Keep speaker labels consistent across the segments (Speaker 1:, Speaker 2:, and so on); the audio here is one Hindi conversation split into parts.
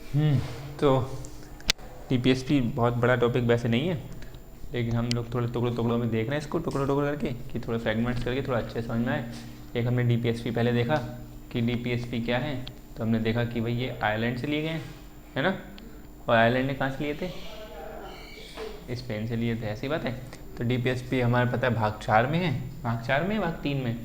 Speaker 1: तो डीपीएसपी बहुत बड़ा टॉपिक वैसे नहीं है, लेकिन हम लोग थोड़े टुकड़ों टुकड़ों में देख रहे हैं इसको, टुकड़ों टुकड़ों करके, कि थोड़े फ्रेगमेंट्स करके थोड़ा अच्छे समझ में आए। एक हमने डीपीएसपी पहले देखा कि डीपीएसपी क्या है, तो हमने देखा कि भाई ये आयरलैंड से लिए गए हैं, है ना। और आयरलैंड ने कहाँ से लिए थे? स्पेन से लिए थे, ऐसी बात है। तो डीपीएसपी हमारे पता है भाग 4 में है, भाग 4 में, भाग 3 में,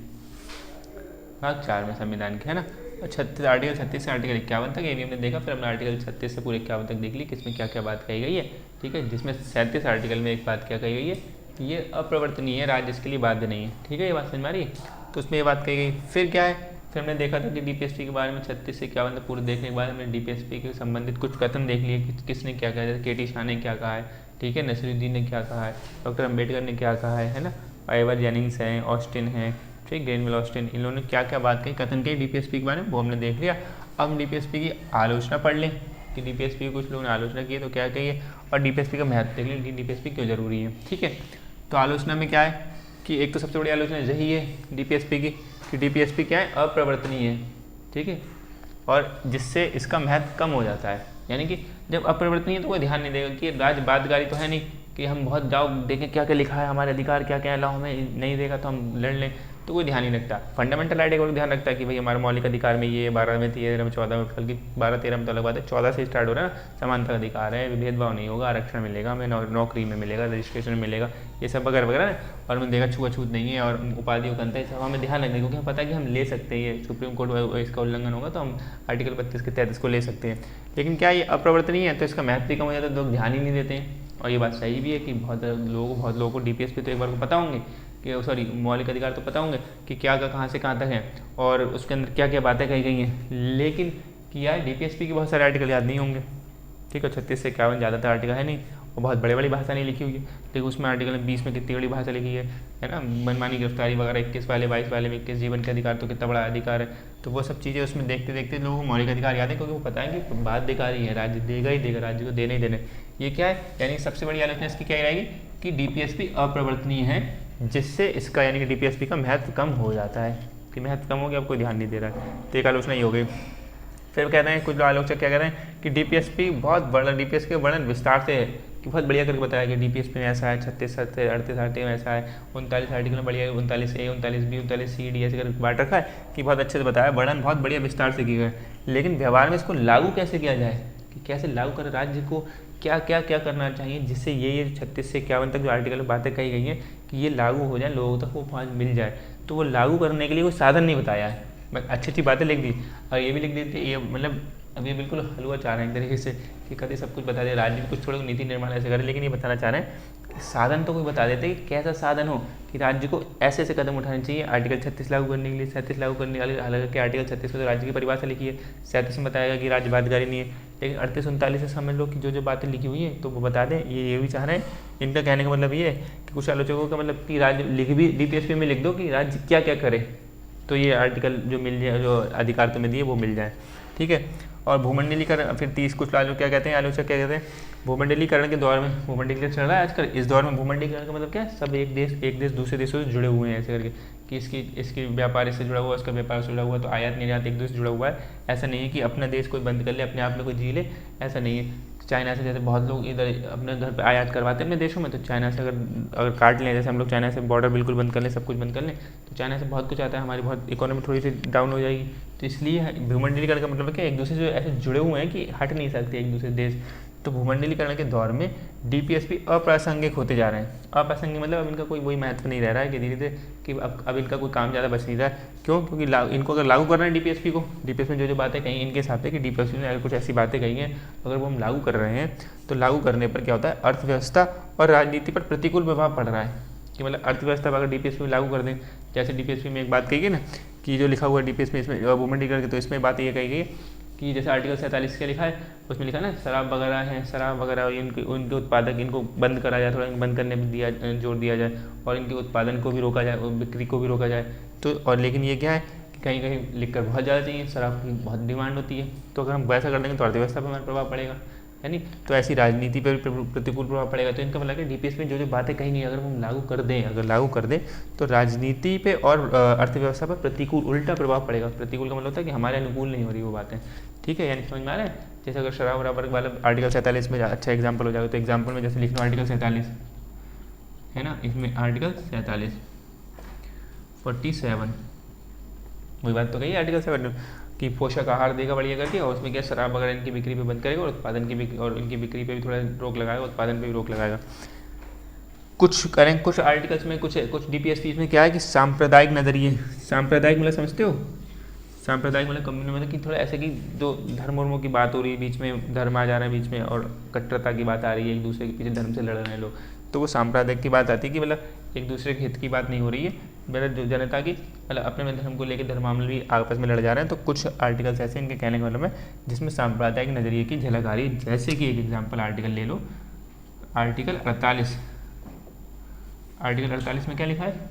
Speaker 1: भाग 4 में संविधान के, है ना। और 36 आर्टिकल 36 से आर्टिकल 51 तक ये भी हमने देखा। फिर हमने आर्टिकल 36 से पूरे 51 तक देख ली कि इसमें क्या क्या बात कही गई है, ठीक है। जिसमें 37 आर्टिकल में एक बात क्या कही गई है कि ये अप्रवर्तनीय है, राज्य इसके लिए बाध्य नहीं है, ठीक है। ये बात समझ में आ रही है। तो उसमें ये बात कही गई। फिर क्या है, फिर हमने देखा था कि डीपीएसपी के बारे में 36 से 51 तक पूरे देखने के बाद हमने डीपीएसपी के संबंधित कुछ कथन देख लिए कि किसने क्या कहा, जैसे केटी शाह ने क्या कहा है, ठीक है, नसीरुद्दीन ने क्या कहा है, डॉक्टर अम्बेडकर ने क्या कहा है ना, एवर जेनिंग्स हैं, ऑस्टिन हैं, ठीक, ग्रेनवेल ऑस्टिन, इन लोगों ने क्या क्या बात कही, कथन कही डीपीएसपी के बारे में, वो हमने देख लिया। अब हम डीपीएसपी की आलोचना पढ़ लें कि डीपीएसपी की कुछ लोगों ने आलोचना की है तो क्या कही है, और डीपीएसपी का महत्व देख लें कि डीपीएसपी क्यों जरूरी है, ठीक है। तो आलोचना में क्या है कि एक तो सबसे बड़ी आलोचना यही है डीपीएसपी की कि डीपीएसपी क्या है, अप्रवर्तनीय है, ठीक है, और जिससे इसका महत्व कम हो जाता है। यानी कि जब अप्रवर्तनीय तो कोई ध्यान नहीं देगा कि राज्य बाध्यकारी तो है नहीं कि हम बहुत जाओ देखें क्या क्या लिखा है, हमारे अधिकार क्या क्या है, लाओ हमें नहीं देगा तो हम लड़ लें, तो कोई ध्यान नहीं रखता। फंडामेंटल राइट को ध्यान रखता है कि भाई हमारे मौलिक अधिकार में ये 12 में 13 में 14 में, बल्कि 12-13 में तो अलग बात है, 14 से स्टार्ट हो रहा है ना, समानता का अधिकार है, भेदभाव नहीं होगा, आरक्षण मिलेगा, हमें नौकरी में मिलेगा, रजिस्ट्रेशन में मिलेगा, ये सब वगैरह वगैरह। और हमें देखा छुआछूत नहीं है और उपाधियों का अंतर है, सब हमें ध्यान रखना है क्योंकि हमें पता है कि हम ले सकते हैं, ये सुप्रीम कोर्ट इसका उल्लंघन होगा तो हम आर्टिकल 32 के तहत इसको ले सकते हैं। लेकिन क्या ये अप्रवर्तनीय है तो इसका महत्व भी कम हो जाता है, लोग ध्यान ही नहीं देते हैं। और ये बात सही भी है कि बहुत लोगों को डीपीएसपी तो एक बार को पता होंगे कि सॉरी मौलिक अधिकार तो पता होंगे कि क्या का कहाँ से कहाँ तक है और उसके अंदर क्या क्या बातें कही गई हैं, लेकिन कि यार डीपीएसपी के बहुत सारे आर्टिकल याद नहीं होंगे, ठीक है। 36 से 51 ज़्यादातर आर्टिकल है नहीं और बहुत बड़े बड़ी भाषा नहीं लिखी हुई है, लेकिन उसमें आर्टिकल 20 में कितनी बड़ी भाषा लिखी है ना, मनमानी गिरफ्तारी वगैरह 21 वाले 22 वाले में 21 जीवन के अधिकार तो कितना बड़ा अधिकार है। तो वो सब चीज़ें उसमें देखते देखते लोगों को मौलिक अधिकार याद है क्योंकि वो पता है कि बाध्यकारी है, राज्य देगा ही देगा, राज्य को देने ही देने। ये क्या है, यानी सबसे बड़ी आलोचना इसकी क्या रहेगी कि डीपीएसपी अप्रवर्तनीय है, जिससे इसका यानी कि डीपीएसपी का महत्व कम हो जाता है, कि महत्व कम हो गया, अब कोई ध्यान नहीं दे रहा है, तो एक आलोचना ये हो गई। फिर कहते हैं कुछ आलोचक क्या कह रहे हैं कि डीपीएसपी बहुत बड़ा, डीपीएसपी का वर्णन विस्तार से है कि बहुत बढ़िया करके बताया कि डीपीएसपी में ऐसा है, 36 38 आर्टिकल में ऐसा है, 39 आर्टिकल में बढ़िया, 39A 39B 39C D ऐसे करके बांट रखा है कि बहुत अच्छे से बताया, वर्णन बहुत बढ़िया विस्तार से किया है। लेकिन व्यवहार में इसको लागू कैसे किया जाए, कि कैसे लागू करें, राज्य को क्या क्या क्या करना चाहिए जिससे ये 36 से 51 तक जो आर्टिकल में बातें कही गई हैं कि ये लागू हो जाए, लोगों तक वो पहुँच मिल जाए। तो वो लागू करने के लिए कोई साधन नहीं बताया है, बस अच्छी अच्छी बातें लिख दी और ये भी लिख दी थी, ये मतलब अब ये बिल्कुल हलवा चाह रहे हैं एक तरीके से कि कभी सब कुछ बता दे, राज्य में कुछ थोड़ा नीति निर्माण ऐसे करें, लेकिन ये बताना चाह रहे हैं कि साधन तो कोई बता देते कि कैसा साधन हो कि राज्य को ऐसे ऐसे कदम उठाने चाहिए। आर्टिकल 36 लागू करने के लिए, 37 लागू करने वाले, हालांकि आर्टिकल 36 में तो राज्य की परिभाषा लिखी है, 37 में बताया कि राज्य बाध्यकारी नहीं है, लेकिन 38-39 से समझ लो कि जो जो बातें लिखी हुई हैं तो वो बता दें। ये भी चाह रहे हैं, इनका कहने का मतलब ये है कि कुछ आलोचकों का मतलब कि राज्य लिख भी डीपीएसपी में लिख दो कि राज्य क्या क्या करे, तो ये आर्टिकल जो मिल जाए, जो अधिकार तुम्हें दिए वो मिल जाए, ठीक है। और भूमंडलीकरण, फिर 30 कुछ आलोचक क्या कहते हैं, आलोचक क्या कहते हैं, भूमंडलीकरण के दौर में, भूमंडलीकरण चल रहा है आजकल, इस दौर में भूमंडलीकरण का मतलब क्या है, सब एक देश दूसरे देशों से जुड़े हुए हैं ऐसे करके कि इसकी व्यापार इससे जुड़ा हुआ है, इसका व्यापार से जुड़ा हुआ है, तो आयात निर्यात एक दूसरे से जुड़ा हुआ है। ऐसा नहीं है कि अपना देश कोई बंद कर ले, अपने आप में कोई जी ले, ऐसा नहीं है। चाइना से जैसे बहुत लोग इधर अपने घर पे आयात करवाते हैं अपने देशों में, तो चाइना से अगर काट लें, जैसे हम लोग चाइना से बॉर्डर बिल्कुल बंद कर लें, सब कुछ बंद कर लें, तो चाइना से बहुत कुछ आता है, हमारी बहुत इकोनॉमी थोड़ी सी डाउन हो जाएगी। तो इसलिए भूमंडलीकरण का मतलब है कि एक दूसरे से ऐसे जुड़े हुए हैं कि हट नहीं सकते एक दूसरे देश। तो भूमंडलीकरण के दौर में डीपीएसपी अप्रासंगिक होते जा रहे हैं। अप्रासंगिक मतलब अब इनका कोई वही महत्व नहीं रह रहा है कि धीरे धीरे कि अब इनका कोई काम ज़्यादा बच नहीं रहा है। क्यों? क्योंकि इनको अगर लागू करना है डीपीएसपी को, डीपीएसपी में जो बातें कही इनके हिसाब से कि डीपीएसपी में अगर कुछ ऐसी बातें कही हैं अगर वो हम लागू कर रहे हैं तो लागू करने पर क्या होता है, अर्थव्यवस्था और राजनीति पर प्रतिकूल प्रभाव पड़ रहा है। कि मतलब अर्थव्यवस्था पर अगर डीपीएसपी में लागू कर दें, जैसे डीपीएसपी में एक बात कही गई ना कि जो लिखा हुआ है डीपीएसपी इसमें भूमंडलीकरण के, तो इसमें बात ये कही गई कि जैसे आर्टिकल 47 क्या लिखा है, उसमें लिखा है ना शराब वगैरह है, शराब वगैरह उनके उत्पादक इनको बंद करा जाए, थोड़ा बंद करने में जोर दिया जाए और इनके उत्पादन को भी रोका जाए और बिक्री को भी रोका जाए। तो और लेकिन ये क्या है कि कहीं कहीं लिख कर बहुत ज़्यादा चाहिए, शराब की बहुत डिमांड होती है, तो अगर हम वैसा कर देंगे तो अर्थव्यवस्था पर हमारा प्रभाव पड़ेगा, है नहीं। तो ऐसी राजनीति पर प्रतिकूल प्रभाव पड़ेगा। तो इनका मतलब है डीपीएस में जो बातें कही नहीं, अगर हम लागू कर दें, तो राजनीति पे और अर्थव्यवस्था पर प्रतिकूल उल्टा प्रभाव पड़ेगा। प्रतिकूल का मतलब होता है कि हमारे अनुकूल नहीं हो रही वो बातें, ठीक है, यानी समझ में आ रहा है। जैसे अगर शराब बराबर वाला आर्टिकल 47 में अच्छा एग्जाम्पल हो जाएगा, तो एग्जाम्पल में जैसे लिख लो आर्टिकल 47 है ना, इसमें आर्टिकल 47 47 वही बात तो कही आर्टिकल 7 कि पोषक आहार देगा बढ़िया करके, और उसमें क्या शराब वगैरह इनकी बिक्री पे बंद करेगा और उत्पादन की बिक्री और इनकी बिक्री पे भी थोड़ा रोक लगाएगा, उत्पादन पे भी रोक लगाएगा। कुछ करें कुछ आर्टिकल्स में, कुछ डीपीएसपी में क्या है कि सांप्रदायिक नजरिए, सांप्रदायिक मतलब समझते हो, सांप्रदायिक मतलब कम्युनल मतलब कि थोड़ा ऐसे कि दो धर्म वर्मों की बात हो रही है बीच में, धर्म आ जा रहा है बीच में और कट्टरता की बात आ रही है, एक दूसरे के पीछे धर्म से लड़ रहे हैं लोग, तो वो सांप्रदायिक की बात आती है कि मतलब एक दूसरे के हित की बात नहीं हो रही है, मतलब जो जनता की मतलब अपने में धर्म को लेकर धर्मावलंबी भी आपस में लड़ जा रहे हैं। तो कुछ आर्टिकल्स ऐसे इनके कहने का मतलब है जिसमें सांप्रदायिक नजरिए की झलक आ रही है। जैसे कि एक एग्जाम्पल आर्टिकल ले लो, आर्टिकल 48, आर्टिकल 48 में क्या लिखा है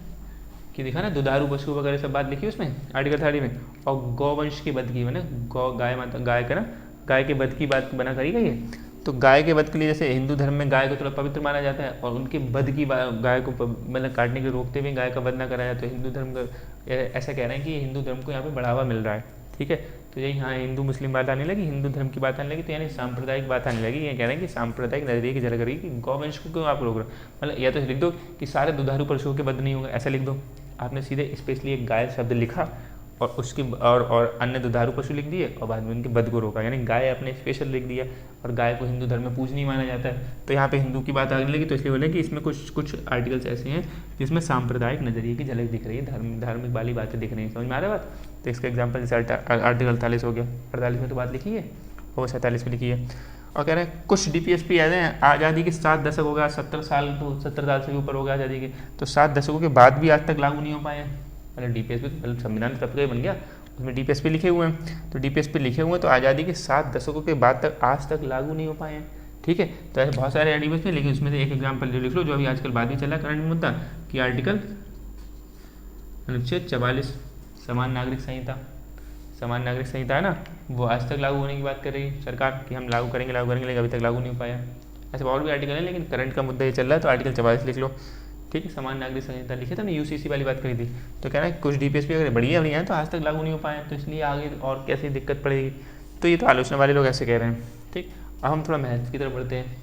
Speaker 1: कि दिखा ना, दुधारू पशु वगैरह सब बात लिखी उसमें आर्टिकल 30 में, और गौवंश की वध की, मैंने गौ गाय माता गाय का ना गाय के वध की बात बना करी गई है। तो गाय के वध के लिए जैसे हिंदू धर्म में गाय को थोड़ा पवित्र माना जाता है और उनके वध की गाय को मतलब काटने के रोकते हुए गाय का वध ना कराया, तो हिंदू धर्म का ऐसा कह रहे हैं कि हिंदू धर्म को यहाँ पे बढ़ावा मिल रहा है। ठीक है, तो यही यहाँ हिंदू मुस्लिम बात आने लगी, हिंदू धर्म की बात आने लगी, तो यानी सांप्रदायिक बात आने लगी। ये कह रहे हैं कि सांप्रदायिक नजरिए की झलक रही कि गौवंश को क्यों आप रोक रहे हो, मतलब या तो लिख दो कि सारे दुधारू पशुओं के वध नहीं होगा, ऐसा लिख दो। आपने सीधे स्पेशली एक गाय शब्द लिखा और उसकी और अन्य दुधारू पशु लिख दिए और बाद में उनके वध को रोका, यानी गाय अपने स्पेशल लिख दिया, और गाय को हिंदू धर्म में पूजनीय माना जाता है। तो यहाँ पे हिंदू की बात आने लगी, तो इसलिए बोले कि इसमें कुछ आर्टिकल्स ऐसे हैं जिसमें सांप्रदायिक नजरिए की झलक दिख रही है, धार्मिक वाली बातें दिख रही हैं। समझ में आ रहा है बात? तो इसका एग्जाम्पल जैसे आर्टिकल 48 हो गया, 48 में तो बात लिखी है और 47 में लिखी है। और कह रहे हैं कुछ डीपीएसपी ऐसे हैं आज़ादी के 7 दशक हो गया, 70 साल से भी ऊपर हो गया आज़ादी के, तो 7 दशकों के बाद भी आज तक लागू नहीं हो पाए हैं। मतलब डीपीएसपी मतलब संविधान तब का बन गया, उसमें डीपीएसपी लिखे हुए हैं, तो डीपीएसपी लिखे हुए हैं तो आज़ादी के 7 दशकों के बाद तक आज तक लागू नहीं हो पाए हैं। ठीक है, तो ऐसे बहुत सारे डीपीएसपी, लेकिन उसमें से एक एग्जाम्पल जो लिख लो जो अभी आजकल बाद ही चला करंट मुद्दा कि आर्टिकल अनुच्छेद 44 समान नागरिक संहिता, समान नागरिक संहिता है ना, वो आज तक लागू होने की बात कर रही है सरकार कि हम लागू करेंगे लेकिन अभी तक लागू नहीं हो पाया। ऐसे और भी आर्टिकल है, लेकिन करंट का मुद्दा ये चल रहा है तो आर्टिकल 44 लिख लो। ठीक है, समान नागरिक संहिता लिखे था ना, यूसीसी वाली बात करी थी। तो कह रहा है कुछ डीपीएसपी अगर बढ़िया नहीं है तो आज तक लागू नहीं हो पाए, तो इसलिए आगे और कैसी दिक्कत पड़ेगी। तो ये तो आलोचना वाले लोग ऐसे कह रहे हैं। ठीक, अब हम थोड़ा मैथ की तरफ बढ़ते हैं।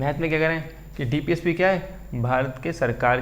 Speaker 1: मैथ में क्या कह रहे हैं कि डीपीएसपी क्या है, भारत के सरकार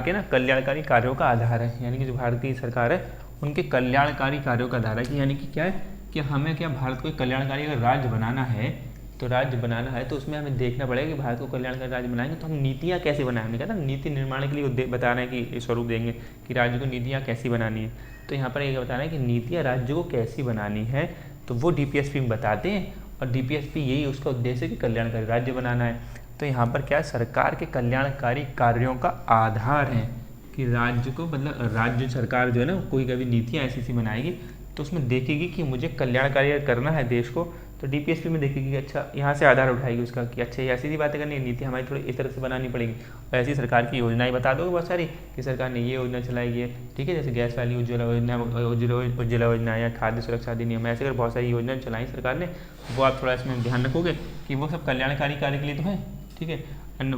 Speaker 1: के ना कल्याणकारी कार्यों का आधार है, यानी कि जो भारतीय सरकार है उनके कल्याणकारी कार्यों का आधार है कि यानी कि क्या है कि हमें क्या भारत को कल्याणकारी अगर राज्य बनाना है तो उसमें हमें देखना पड़ेगा कि भारत को कल्याणकारी राज्य बनाएंगे तो हम नीतियाँ कैसे बनाएं। हमने कहा था नीति निर्माण के लिए बता रहे हैं कि स्वरूप देंगे कि राज्य को नीतियाँ कैसी बनानी है। तो यहाँ पर ये बता रहे हैं कि नीतियाँ राज्य को कैसी बनानी है, तो वो डीपीएसपी में बताते हैं, और डीपीएसपी यही उसका उद्देश्य है कि कल्याणकारी राज्य बनाना है। तो यहाँ पर क्या सरकार के कल्याणकारी कार्यों का आधार है कि राज्य को मतलब राज्य सरकार जो है ना कोई कभी नीतियाँ ऐसी बनाएगी तो उसमें देखेगी कि मुझे कल्याणकारी करना है देश को, तो डीपीएसपी में देखेगी कि अच्छा यहाँ से आधार उठाएगी उसका कि अच्छा ये ऐसी बातें करनी है, नीति हमारी थोड़ी इस तरह से बनानी पड़ेगी। और ऐसी सरकार की योजनाएं बता दोगे बहुत सारी कि सरकार ने ये योजना चलाई है। ठीक है, जैसे गैस वाली उज्ज्वला योजना या खाद्य सुरक्षा अधिनियम, ऐसे कर बहुत सारी योजनाएं चलाई सरकार ने, वो आप थोड़ा इसमें ध्यान रखोगे कि वो सब कल्याणकारी कार्य के लिए तो है। ठीक है, अन्न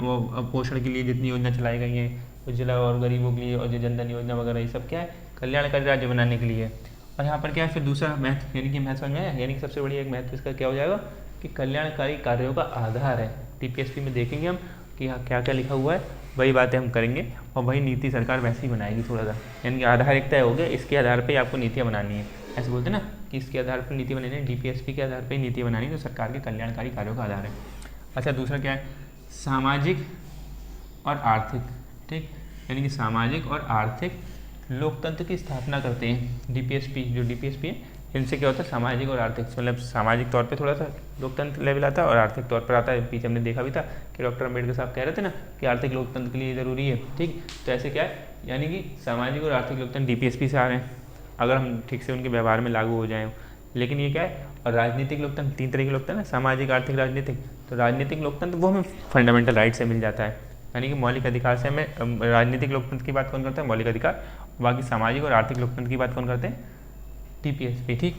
Speaker 1: पोषण के लिए जितनी योजना चलाई गई हैं, उज्ज्वला और गरीबों के लिए और जो जनधन योजना वगैरह, ये सब क्या है कल्याणकारी राज्य बनाने के लिए। और यहाँ पर क्या है फिर दूसरा मैथ, यानी कि मैथ समझ में आया, यानी कि सबसे बढ़िया एक मैथ इसका क्या हो जाएगा कि कल्याणकारी कार्यों का आधार है। डीपीएसपी में देखेंगे हम कि यहाँ क्या क्या लिखा हुआ है, वही बातें हम करेंगे और वही नीति सरकार वैसे ही बनाएगी थोड़ा सा, यानी कि आधार एक तय हो गया, इसके आधार पर आपको नीतियाँ बनानी है। ऐसे बोलते हैं ना कि इसके आधार पर नीति बनानी है, डीपीएसपी के आधार पर नीति बनानी है, तो सरकार के कल्याणकारी कार्यों का आधार है। अच्छा, दूसरा क्या है सामाजिक और आर्थिक। ठीक, यानी कि सामाजिक और आर्थिक लोकतंत्र की स्थापना करते हैं डीपीएसपी। जो डीपीएसपी है इनसे क्या होता है सामाजिक और आर्थिक, मतलब सामाजिक तौर पे थोड़ा सा लोकतंत्र लेवल आता है और आर्थिक तौर पर आता है। पीछे हमने देखा भी था कि डॉक्टर अम्बेडकर साहब कह रहे थे ना कि आर्थिक लोकतंत्र के लिए ज़रूरी है। ठीक, तो ऐसे क्या है यानी कि सामाजिक और आर्थिक लोकतंत्र डीपीएसपी से आ रहे हैं अगर हम ठीक से उनके व्यवहार में लागू हो जाएँ। लेकिन ये क्या है, और राजनीतिक लोकतंत्र 3 तरह के लोकतंत्र है, सामाजिक आर्थिक राजनीतिक। तो राजनीतिक लोकतंत्र वो हमें फंडामेंटल राइट से मिल जाता है, यानी कि मौलिक अधिकार से हमें राजनीतिक लोकतंत्र की बात कौन करता है मौलिक अधिकार, बाकी सामाजिक और आर्थिक लोकतंत्र की बात कौन करते हैं डीपीएसपी। ठीक,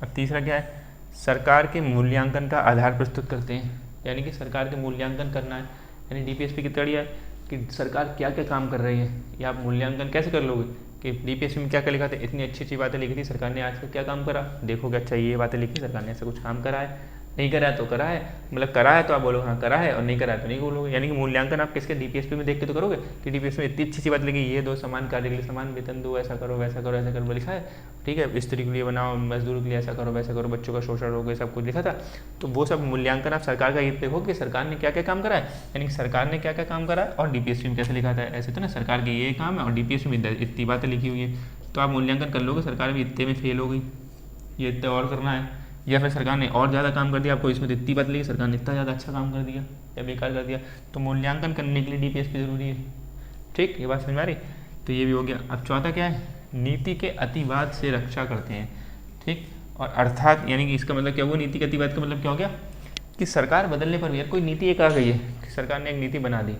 Speaker 1: अब तीसरा क्या है सरकार के मूल्यांकन का आधार प्रस्तुत करते हैं, यानी कि सरकार के मूल्यांकन करना है। यानी डीपीएसपी की तड़िया है कि सरकार क्या क्या काम कर रही है, या आप मूल्यांकन कैसे कर लोगे कि डीपीएसपी में क्या क्या लिखा था, इतनी अच्छी अच्छी बातें लिखी थी, सरकार ने आज तक क्या काम करा, देखो कि अच्छा ये बातें लिखी सरकार ने, ऐसा कुछ काम करा है, नहीं करा है तो करा है, मतलब करा है तो आप बोलो हाँ करा है, और नहीं करा है तो नहीं बोलोगे। यानी कि मूल्यांकन आप किसके, डीपीएसपी में देख के तो करोगे कि डीपीएसपी में इतनी अच्छी अच्छी बात लिखी, ये दो समान कार्य के लिए समान वेतन दो, ऐसा करो वैसा करो ऐसा करो लिखा है, ठीक है, स्त्री के लिए बनाओ, मजदूर के लिए ऐसा करो वैसा करो, बच्चों का शोषण रोको, सब कुछ लिखा था। तो वो सब मूल्यांकन आप सरकार का ये देखो कि सरकार ने क्या क्या काम करा है, यानी कि सरकार ने क्या क्या काम करा है और डीपीएसपी में कैसे लिखा था। ऐसे तो ना सरकार के ये काम है और डीपीएसपी में इतनी बातें लिखी हुई है, तो आप मूल्यांकन कर लोगे सरकार भी इतने में फेल हो गई, ये इतने और करना है, या फिर सरकार ने और ज़्यादा काम कर दिया, आपको इसमें तो इतनी बात लगी सरकार ने इतना ज़्यादा अच्छा काम कर दिया या बेकार कर दिया। तो मूल्यांकन करने के लिए डीपीएसपी ज़रूरी है। ठीक, ये बात समझ में आ रही। तो ये भी हो गया। अब चौथा क्या है, नीति के अतिवाद से रक्षा करते हैं। ठीक, और अर्थात यानी कि इसका मतलब क्या हुआ, नीति के अतिवाद का मतलब क्या हो गया कि सरकार बदलने पर भी यार कोई नीति एक आ गई है कि सरकार ने एक नीति बना दी,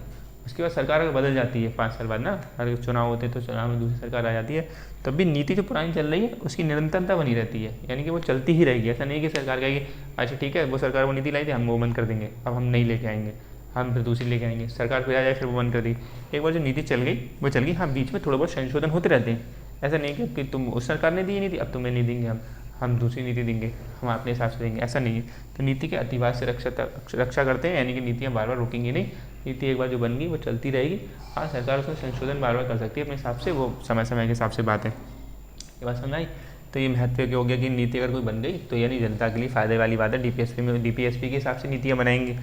Speaker 1: उसके बाद सरकार अगर बदल जाती है 5 साल बाद ना, अगर चुनाव होते हैं तो चुनाव में दूसरी सरकार आ जाती है, तब भी नीति जो पुरानी चल रही है उसकी निरंतरता बनी रहती है, यानी कि वो चलती ही रहेगी। ऐसा नहीं कि सरकार कहेगी अच्छा ठीक है वो सरकार वो नीति लाई थी हम वो बंद कर देंगे, अब हम नहीं लेके आएंगे, हम फिर दूसरी लेके आएंगे, सरकार फिर आ जाए फिर वो बंद कर दी। एक बार जो नीति चल गई वो चल गई, हाँ बीच में थोड़ा बहुत संशोधन होते रहते हैं। ऐसा नहीं कि तुम उस सरकार ने दी नीति अब तुम्हें नहीं देंगे, हम दूसरी नीति देंगे, हम अपने हिसाब से देंगे, ऐसा नहीं है। तो नीति के अतिवाद से रक्षा करते हैं, यानी कि नीतियाँ बार बार रुकेंगी नहीं, नीति एक बार जो बन गई वो चलती रहेगी। हाँ सरकार उसमें संशोधन बार बार कर सकती है अपने हिसाब से, वो समय समय के हिसाब से बात है। ये बात समझ आई। तो ये महत्व हो गया कि नीति अगर कोई बन गई तो यानी जनता के लिए फ़ायदे वाली बात है। डीपीएसपी के हिसाब से नीतियाँ बनाएंगे,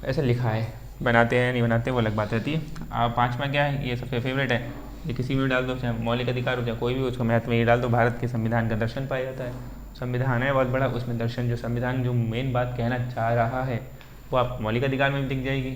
Speaker 1: ऐसा लिखा है, बनाते हैं नहीं बनाते वो अलग बात रहती है। अब 5वां क्या है, ये सबसे फेवरेट है, ये किसी में डाल दो, चाहे मौलिक अधिकार हो चाहे कोई भी, उसको महत्व में ये डाल दो, भारत के संविधान का दर्शन पाया जाता है। संविधान है बहुत बड़ा, उसमें दर्शन जो संविधान जो मेन बात कहना चाह रहा है वो आप मौलिक अधिकार में भी दिख जाएगी,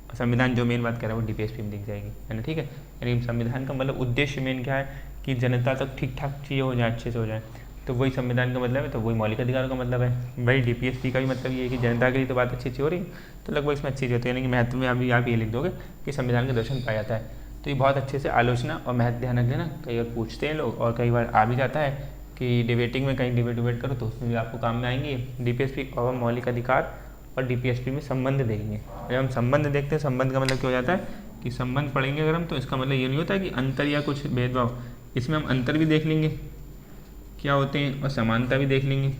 Speaker 1: और संविधान जो मेन बात कह रहा है वो डीपीएसपी में दिख जाएगी, है ना। ठीक है, यानी संविधान का मतलब उद्देश्य मेन क्या है कि जनता तक ठीक ठाक चीज़ें हो जाए, अच्छे से हो जाए, तो वही संविधान का मतलब है, तो वही मौलिक अधिकारों का मतलब है। भाई डीपीएसपी का भी मतलब ये है कि जनता के लिए तो बात अच्छी हो रही है, तो लगभग इसमें अच्छी होती है, यानी कि महत्व में अभी आप ये लिख दोगे कि संविधान का दर्शन पाया जाता है। तो ये बहुत अच्छे से आलोचना और महत्व ध्यान रख लेना, कई बार पूछते हैं लोग और कई बार आ भी जाता है कि डिबेटिंग में कहीं डिबेट करो तो उसमें भी आपको काम में आएंगे डीपीएसपी और मौलिक अधिकार और डीपीएसपी में संबंध देखेंगे। जब हम संबंध देखते हैं, संबंध का मतलब क्या हो जाता है कि संबंध पढ़ेंगे अगर हम, तो इसका मतलब ये नहीं होता है कि अंतर या कुछ भेदभाव, इसमें हम अंतर भी देख लेंगे क्या होते हैं और समानता भी देख लेंगे।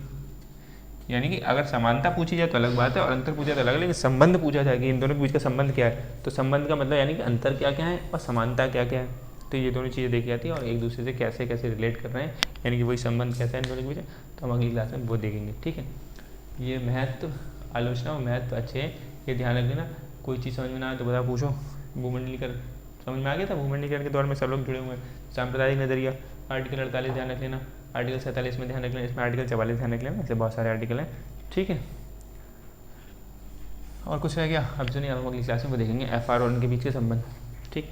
Speaker 1: यानी कि अगर समानता पूछी जाए तो अलग बात है और अंतर पूछा तो अलग है, लेकिन संबंध पूछा जाए कि इन दोनों के बीच का संबंध क्या है, तो संबंध का मतलब यानी कि अंतर क्या क्या है और समानता क्या क्या है, तो ये दोनों चीज़ें देखी जाती है और एक दूसरे से कैसे कैसे रिलेट कर रहे हैं, यानी कि वही संबंध कैसा है इन दोनों के बीच, तो हम अगली क्लास में वो देखेंगे। ठीक है, ये महत्व आलोचना और महत्व अच्छे हैं, ये ध्यान रख देना। कोई चीज़ समझ में ना आए तो बता पूछो। भूमंडलीकरण समझ में आ गया था, भूमंडलीकरण के दौर में सब लोग जुड़े हुए हैं। सांप्रदायिक नजरिया आर्टिकल 48 ध्यान रख लेना, आर्टिकल 47 में ध्यान रख लेना, इसमें आर्टिकल 44 ध्यान रख लेना, ऐसे बहुत सारे आर्टिकल हैं। ठीक है, और कुछ रह गया अब सुनिए, हम अगली क्लास में वो देखेंगे एफआर और उनके बीच के संबंध। ठीक।